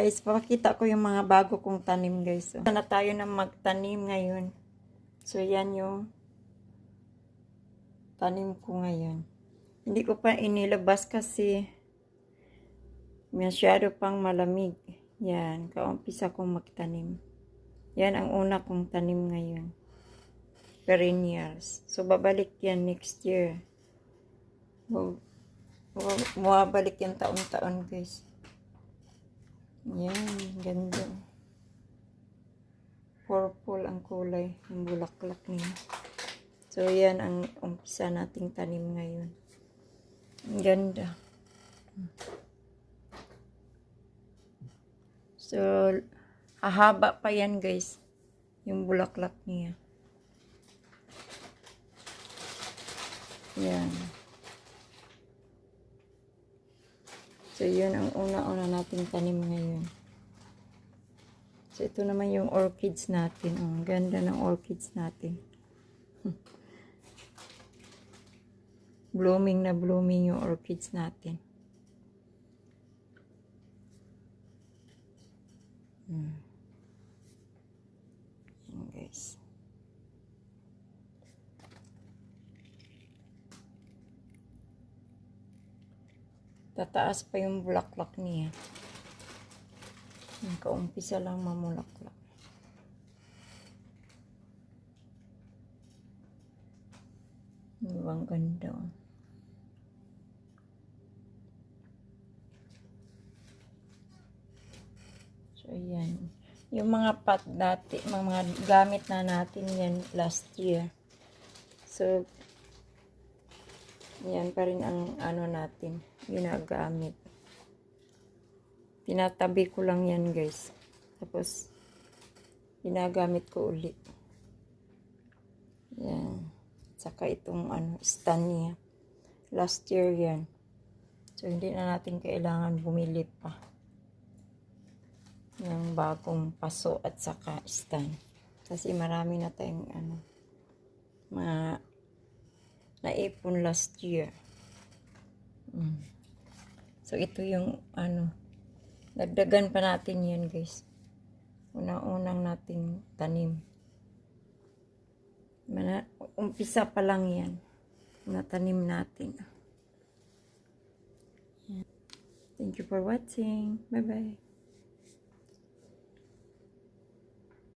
Guys, papakita ko yung mga bago kong tanim guys. So, na tayo na magtanim ngayon. So, yan yung tanim ko ngayon. Hindi ko pa inilabas kasi masyado pang malamig. Yan, kaumpisa kong magtanim. Yan ang una kong tanim ngayon. Perennials. So, babalik yan next year. Mabalik yan taon-taon guys. Yan, ganda. Purple ang kulay ng bulaklak niya. So, yan ang umpisa nating tanim ngayon. Ang ganda. So, hahaba pa yan guys. Yung bulaklak niya. Yan. So, yun ang una-una nating tanim ngayon. So, ito naman yung orchids natin. Ang ganda ng orchids natin. Blooming na blooming yung orchids natin. Yan guys. Tataas pa yung bulaklak niya. Kaumpisa lang mamulaklak. Ang ganda. So, yan. Yung mga pot dati, mga gamit na natin yan last year. So, yan pa rin ang ano natin, ginagamit. Tinatabi ko lang yan guys. Tapos, ginagamit ko ulit. Yan. Saka itong ano, stand niya. Last year yan. So, hindi na natin kailangan bumili pa. Yung bagong paso at saka stand. Kasi marami na tayong ano, mga naipon last year. So, ito yung ano, dagdagan pa natin yan guys. Unang-unang nating tanim. Umpisa pa lang yan. Natanim natin. Thank you for watching. Bye-bye.